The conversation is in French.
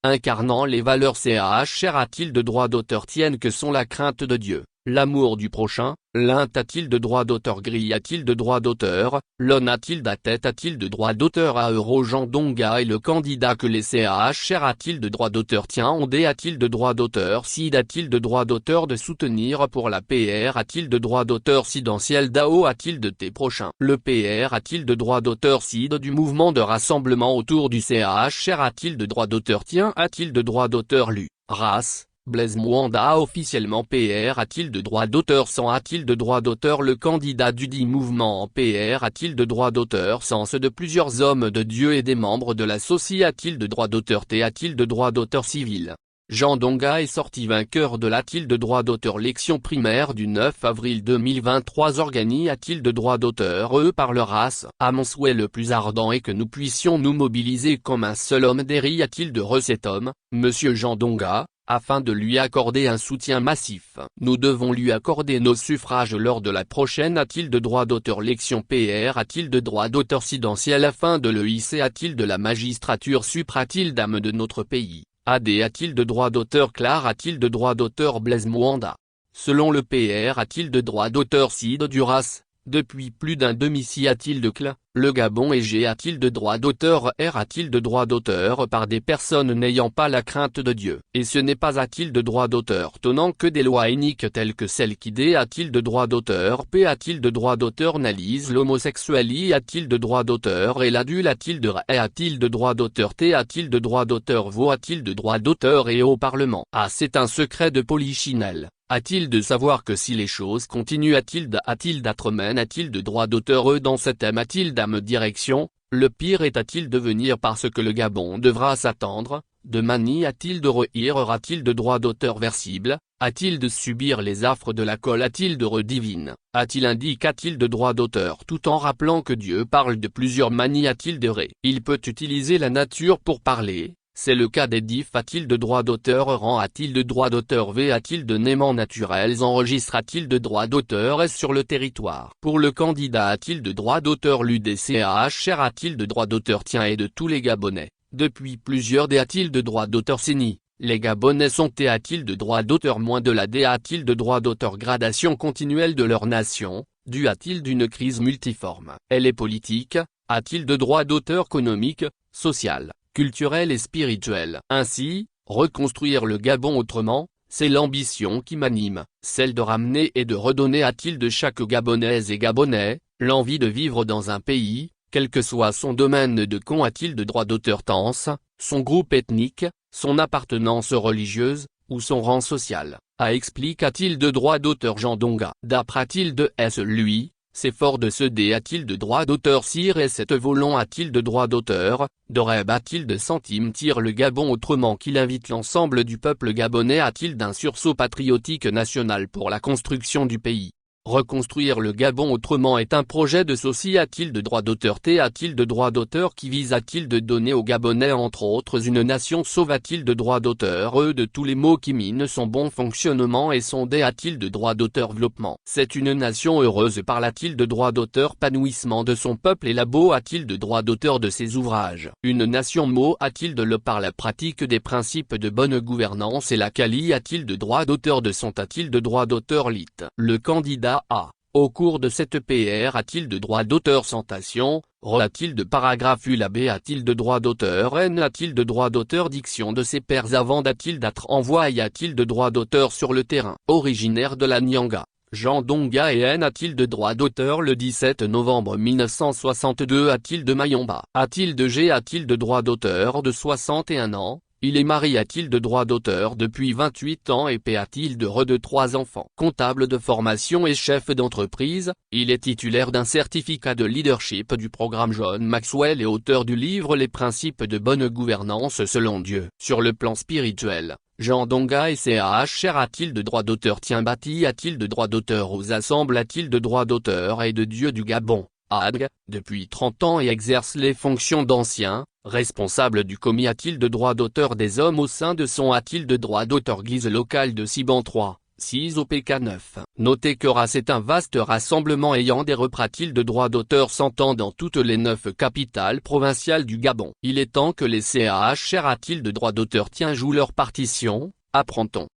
incarnant les valeurs chères a-t-il de droit d'auteur tiennent que sont la crainte de Dieu, l'amour du prochain, l'un a-t-il de droit d'auteur gris a-t-il de droit d'auteur, l'on a-t-il de tête a-t-il de droit d'auteur à Jean Donga est le candidat que les chères a-t-il de droit d'auteur tient Ondé a-t-il de droit d'auteur Sid a-t-il de droit d'auteur de soutenir pour la PR a-t-il de droit d'auteur Sidentiel Dao a-t-il de tes prochains le PR a-t-il de droit d'auteur Sid du mouvement de rassemblement autour du chère a-t-il de droit d'auteur Tien a-t-il de droit d'auteur Lu, race Blaise Mwanda officiellement PR a-t-il de droit d'auteur Sans a-t-il de droit d'auteur Le candidat du dit mouvement en PR a-t-il de droit d'auteur Sans de plusieurs hommes de Dieu et des membres de la Soci a-t-il de droit d'auteur T a-t-il de droit d'auteur civil Jean Donga est sorti vainqueur de l'a-t-il de droit d'auteur L'élection primaire du 9 avril 2023 a-t-il de droit d'auteur par leur race À mon souhait le plus ardent est que nous puissions nous mobiliser comme un seul homme d'Eri a-t-il de cet homme, Monsieur Jean Donga afin de lui accorder un soutien massif. Nous devons lui accorder nos suffrages lors de la prochaine a-t-il de droit d'auteur L'élection PR a-t-il de droit d'auteur Sidentiel afin de le hisser a-t-il de la magistrature supra-t-il dame de notre pays AD a-t-il de droit d'auteur Clar a-t-il de droit d'auteur Blaise Mwanda Selon le PR a-t-il de droit d'auteur Sid Duras Depuis plus d'un demi-siècle a-t-il de Cl, le Gabon et G a-t-il de droit d'auteur R a-t-il de droit d'auteur par des personnes n'ayant pas la crainte de Dieu Et ce n'est pas a-t-il de droit d'auteur tenant que des lois iniques telles que celles qui D a-t-il de droit d'auteur P a-t-il de droit d'auteur Analyse l'homosexualité a-t-il de droit d'auteur Et l'adulte a-t-il de RE a-t-il de droit d'auteur T a-t-il de droit d'auteur Vo a-t-il de droit d'auteur Et au Parlement c'est un secret de Polichinelle a-t-il de savoir que si les choses continuent a-t-il d'Atremen a-t-il de droit d'auteur dans cet thème a-t-il d'âme direction, le pire est a-t-il de venir parce que le Gabon devra s'attendre, de manie a-t-il de reire a-t-il de droit d'auteur versible, a-t-il de subir les affres de la colle a-t-il de redivine, a-t-il indique a-t-il de droit d'auteur tout en rappelant que Dieu parle de plusieurs manies a-t-il de ré. Il peut utiliser la nature pour parler. C'est le cas des DIF a-t-il de droit d'auteur Rang a-t-il de droit d'auteur V a-t-il de naimants naturels Enregistre a-t-il de droit d'auteur S sur le territoire Pour le candidat a-t-il de droit d'auteur l'UDCAH Cher a-t-il de droit d'auteur Tien et de tous les Gabonais Depuis plusieurs D a-t-il de droit d'auteur CENI Les Gabonais sont T a-t-il de droit d'auteur moins de la D a-t-il de droit d'auteur Gradation continuelle de leur nation, due a-t-il d'une crise multiforme Elle est politique, a-t-il de droit d'auteur économique, social culturel et spirituel. Ainsi, reconstruire le Gabon autrement, c'est l'ambition qui m'anime, celle de ramener et de redonner a-t-il de chaque Gabonaise et Gabonais, l'envie de vivre dans un pays, quel que soit son domaine de con a-t-il de droit d'auteur tense, son groupe ethnique, son appartenance religieuse, ou son rang social, explique a-t-il de droit d'auteur Jean Donga D'après a-t-il de S lui c'est fort de ce D a-t-il de droit d'auteur Sire et cette volon a-t-il de droit d'auteur, Doreb a-t-il de centime tire le Gabon autrement qu'il invite l'ensemble du peuple gabonais a-t-il d'un sursaut patriotique national pour la construction du pays Reconstruire le Gabon autrement est un projet de Soci a-t-il de droit d'auteur T a-t-il de droit d'auteur qui vise a-t-il de donner aux Gabonais entre autres une nation sauve a-t-il de droit d'auteur de tous les mots qui minent son bon fonctionnement et son D a-t-il de droit d'auteur développement C'est une nation heureuse par a-t-il de droit d'auteur épanouissement de son peuple et labo a-t-il de droit d'auteur de ses ouvrages Une nation mot a-t-il de le par la pratique des principes de bonne gouvernance et la quali a-t-il de droit d'auteur de son a-t-il de droit d'auteur lit Le candidat au cours de cette PR a-t-il de droit d'auteur Santation, a-t-il de paragraphe U la B a-t-il de droit d'auteur N a-t-il de droit d'auteur Diction de ses pairs avant a-t-il d'être envoi a-t-il de droit d'auteur sur le terrain Originaire de la Nyanga, Jean Donga et N a-t-il de droit d'auteur le 17 novembre 1962 a-t-il de Mayomba a-t-il de G a-t-il de droit d'auteur de 61 ans Il est marié a-t-il de droit d'auteur depuis 28 ans et P a-t-il de 3 enfants Comptable de formation et chef d'entreprise, il est titulaire d'un certificat de leadership du programme John Maxwell et auteur du livre Les principes de bonne gouvernance selon Dieu. Sur le plan spirituel, Jean Donga et Cher a-t-il de droit d'auteur Tien Bati a-t-il de droit d'auteur aux assemblées a-t-il de droit d'auteur et de Dieu du Gabon Adg, depuis 30 ans et exerce les fonctions d'ancien responsable du commis a-t-il de droit d'auteur des hommes au sein de son a-t-il de droit d'auteur guise locale de Siban 3, 6 au PK 9. Notez que RAS est un vaste rassemblement ayant des repratiles de droits d'auteur s'entend dans toutes les 9 capitales provinciales du Gabon. Il est temps que les CAH chers à-t-il de droits d'auteur jouent leur partition, apprend-on.